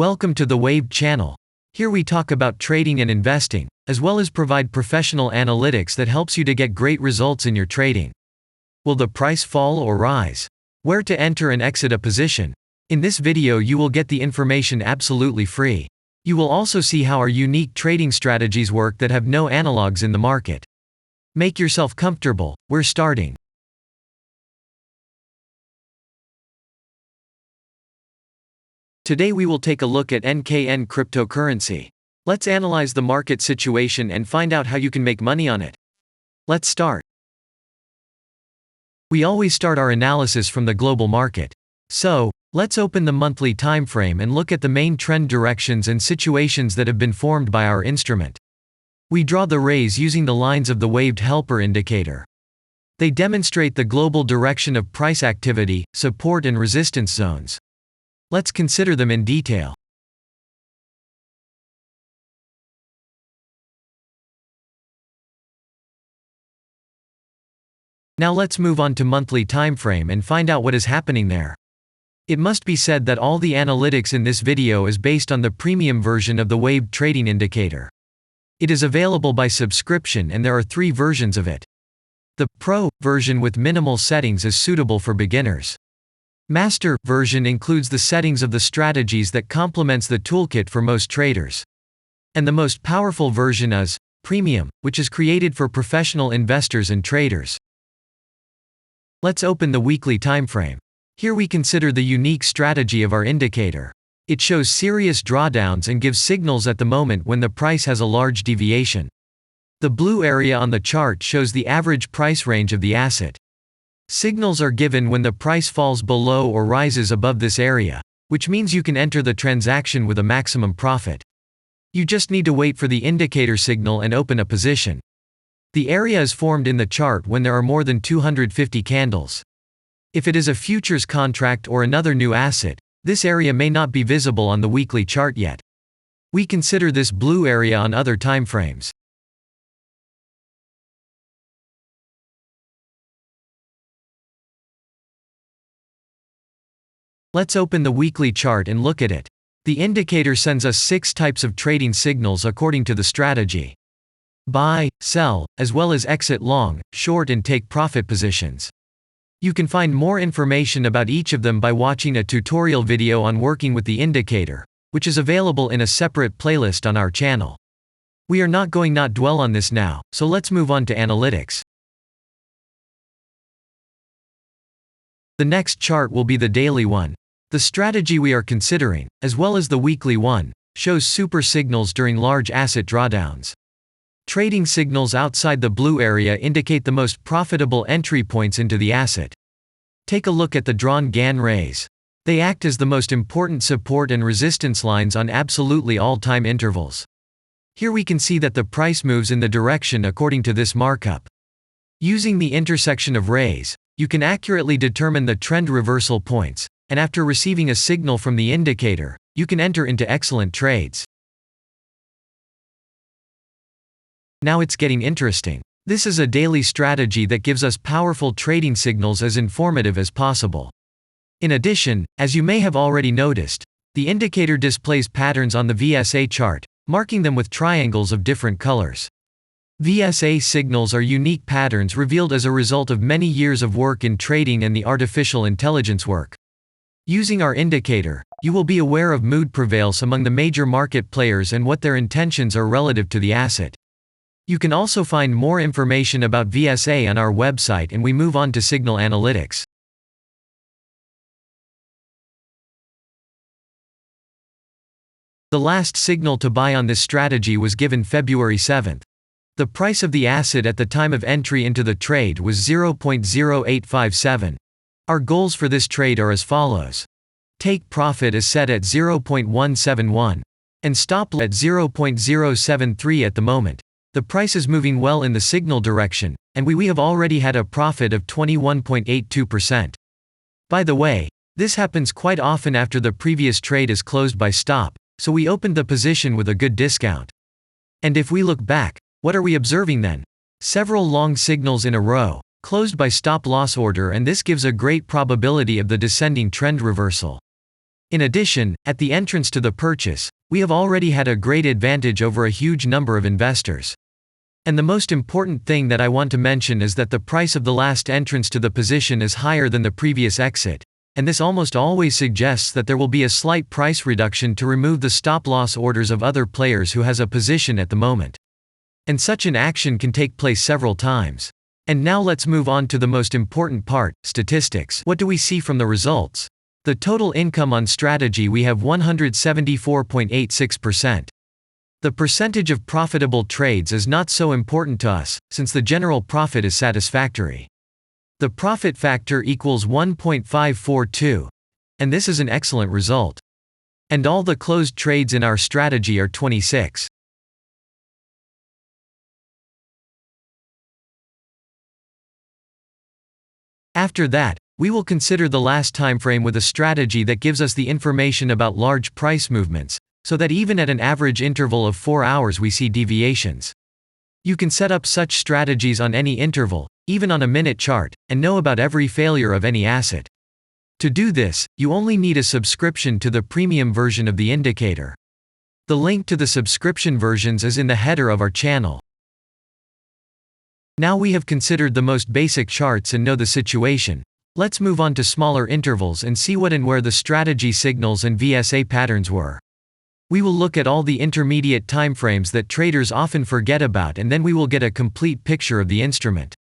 Welcome to the Waved channel. Here we talk about trading and investing, as well as provide professional analytics that helps you to get great results in your trading. Will the price fall or rise? Where to enter and exit a position? In this video you will get the information absolutely free. You will also see how our unique trading strategies work that have no analogs in the market. Make yourself comfortable, we're starting. Today we will take a look at NKN cryptocurrency. Let's analyze the market situation and find out how you can make money on it. Let's start. We always start our analysis from the global market. So, let's open the monthly time frame and look at the main trend directions and situations that have been formed by our instrument. We draw the rays using the lines of the waved helper indicator. They demonstrate the global direction of price activity, support and resistance zones. Let's consider them in detail. Now let's move on to monthly time frame and find out what is happening there. It must be said that all the analytics in this video is based on the premium version of the waved trading indicator. It is available by subscription and there are 3 versions of it. The Pro version with minimal settings is suitable for beginners. Master version includes the settings of the strategies that complements the toolkit for most traders. And the most powerful version is Premium, which is created for professional investors and traders. Let's open the weekly time frame. Here we consider the unique strategy of our indicator. It shows serious drawdowns and gives signals at the moment when the price has a large deviation. The blue area on the chart shows the average price range of the asset. Signals are given when the price falls below or rises above this area, which means you can enter the transaction with a maximum profit. You just need to wait for the indicator signal and open a position. The area is formed in the chart when there are more than 250 candles. If it is a futures contract or another new asset, this area may not be visible on the weekly chart yet. We consider this blue area on other time frames. Let's open the weekly chart and look at it. The indicator sends us 6 types of trading signals according to the strategy. Buy, sell, as well as exit long, short and take profit positions. You can find more information about each of them by watching a tutorial video on working with the indicator, which is available in a separate playlist on our channel. We are not going to dwell on this now, so let's move on to analytics. The next chart will be the daily one. The strategy we are considering, as well as the weekly one, shows super signals during large asset drawdowns. Trading signals outside the blue area indicate the most profitable entry points into the asset. Take a look at the drawn Gann rays. They act as the most important support and resistance lines on absolutely all time intervals. Here we can see that the price moves in the direction according to this markup. Using the intersection of rays, you can accurately determine the trend reversal points, and after receiving a signal from the indicator, you can enter into excellent trades. Now it's getting interesting. This is a daily strategy that gives us powerful trading signals as informative as possible. In addition, as you may have already noticed, the indicator displays patterns on the VSA chart, marking them with triangles of different colors. VSA signals are unique patterns revealed as a result of many years of work in trading and the artificial intelligence work. Using our indicator, you will be aware of mood prevails among the major market players and what their intentions are relative to the asset. You can also find more information about VSA on our website, and we move on to signal analytics. The last signal to buy on this strategy was given February 7th. The price of the asset at the time of entry into the trade was 0.0857. Our goals for this trade are as follows. Take profit is set at 0.171. And stop loss at 0.073 at the moment. The price is moving well in the signal direction, and we have already had a profit of 21.82%. By the way, this happens quite often after the previous trade is closed by stop, so we opened the position with a good discount. And if we look back, what are we observing then? Several long signals in a row, closed by stop-loss order, and this gives a great probability of the descending trend reversal. In addition, at the entrance to the purchase, we have already had a great advantage over a huge number of investors. And the most important thing that I want to mention is that the price of the last entrance to the position is higher than the previous exit, and this almost always suggests that there will be a slight price reduction to remove the stop-loss orders of other players who has a position at the moment. And such an action can take place several times. And now let's move on to the most important part, statistics. What do we see from the results? The total income on strategy, we have 174.86%. The percentage of profitable trades is not so important to us, since the general profit is satisfactory. The profit factor equals 1.542, and this is an excellent result. And all the closed trades in our strategy are 26. After that, we will consider the last time frame with a strategy that gives us the information about large price movements, so that even at an average interval of 4 hours we see deviations. You can set up such strategies on any interval, even on a minute chart, and know about every failure of any asset. To do this, you only need a subscription to the premium version of the indicator. The link to the subscription versions is in the header of our channel. Now we have considered the most basic charts and know the situation. Let's move on to smaller intervals and see what and where the strategy signals and VSA patterns were. We will look at all the intermediate timeframes that traders often forget about, and then we will get a complete picture of the instrument.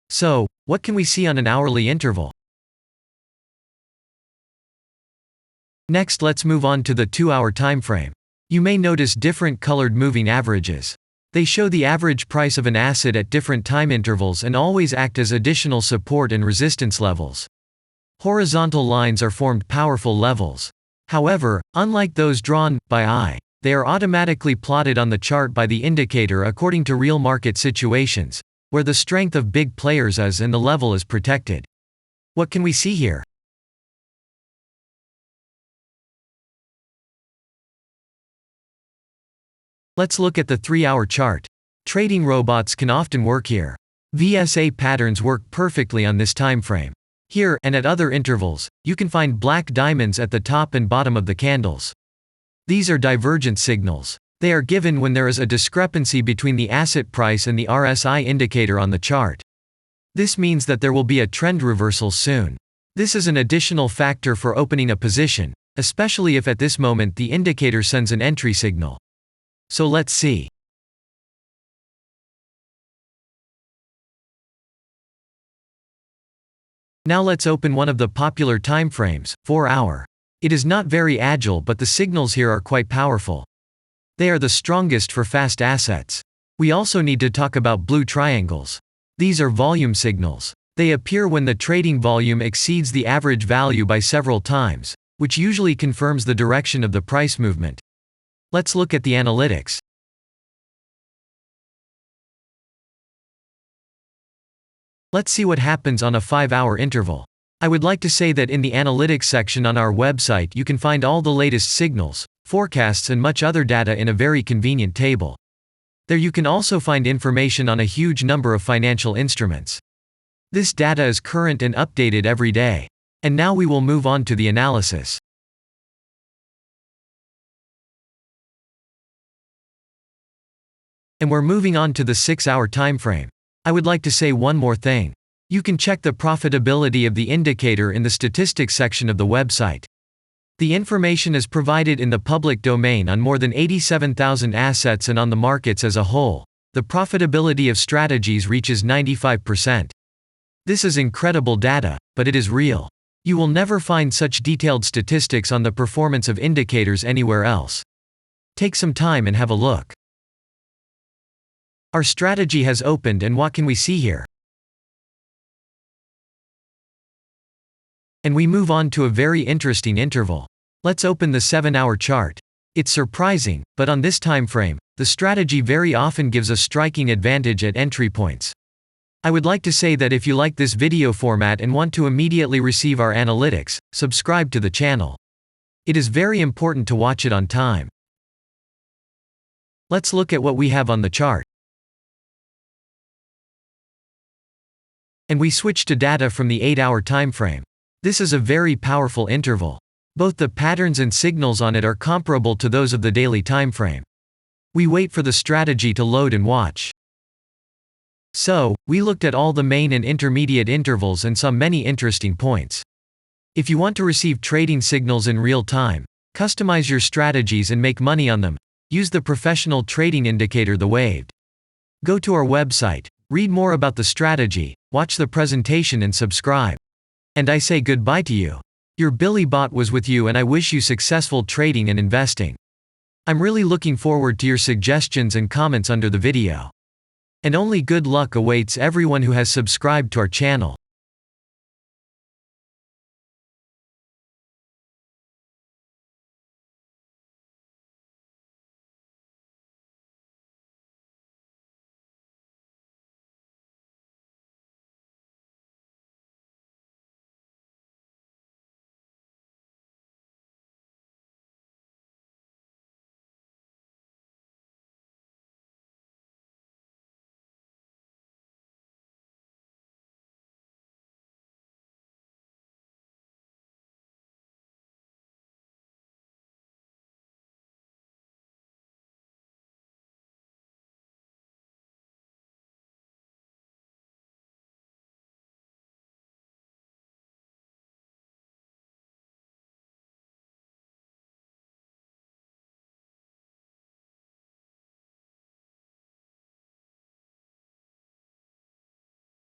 So, what can we see on an hourly interval? Next, let's move on to the 2-hour timeframe. You may notice different colored moving averages. They show the average price of an asset at different time intervals and always act as additional support and resistance levels. Horizontal lines are formed powerful levels. However, unlike those drawn by eye, they are automatically plotted on the chart by the indicator according to real market situations, where the strength of big players is and the level is protected. What can we see here? Let's look at the 3-hour chart. Trading robots can often work here. VSA patterns work perfectly on this time frame. Here, and at other intervals, you can find black diamonds at the top and bottom of the candles. These are divergent signals. They are given when there is a discrepancy between the asset price and the RSI indicator on the chart. This means that there will be a trend reversal soon. This is an additional factor for opening a position, especially if at this moment the indicator sends an entry signal. So let's see. Now let's open one of the popular timeframes, 4-hour. It is not very agile, but the signals here are quite powerful. They are the strongest for fast assets. We also need to talk about blue triangles. These are volume signals. They appear when the trading volume exceeds the average value by several times, which usually confirms the direction of the price movement. Let's look at the analytics. Let's see what happens on a 5-hour interval. I would like to say that in the analytics section on our website you can find all the latest signals, forecasts and much other data in a very convenient table. There you can also find information on a huge number of financial instruments. This data is current and updated every day. And now we will move on to the analysis. And we're moving on to the 6-hour timeframe. I would like to say one more thing. You can check the profitability of the indicator in the statistics section of the website. The information is provided in the public domain on more than 87,000 assets, and on the markets as a whole, the profitability of strategies reaches 95%. This is incredible data, but it is real. You will never find such detailed statistics on the performance of indicators anywhere else. Take some time and have a look. Our strategy has opened, and what can we see here? And we move on to a very interesting interval. Let's open the 7-hour chart. It's surprising, but on this time frame, the strategy very often gives a striking advantage at entry points. I would like to say that if you like this video format and want to immediately receive our analytics, subscribe to the channel. It is very important to watch it on time. Let's look at what we have on the chart. And we switch to data from the 8-hour time frame. This is a very powerful interval. Both the patterns and signals on it are comparable to those of the daily timeframe. We wait for the strategy to load and watch. So, we looked at all the main and intermediate intervals and saw many interesting points. If you want to receive trading signals in real time, customize your strategies and make money on them, use the professional trading indicator, the Waved. Go to our website, read more about the strategy, watch the presentation and subscribe. And I say goodbye to you. Your Billy Bot was with you, and I wish you successful trading and investing. I'm really looking forward to your suggestions and comments under the video. And only good luck awaits everyone who has subscribed to our channel.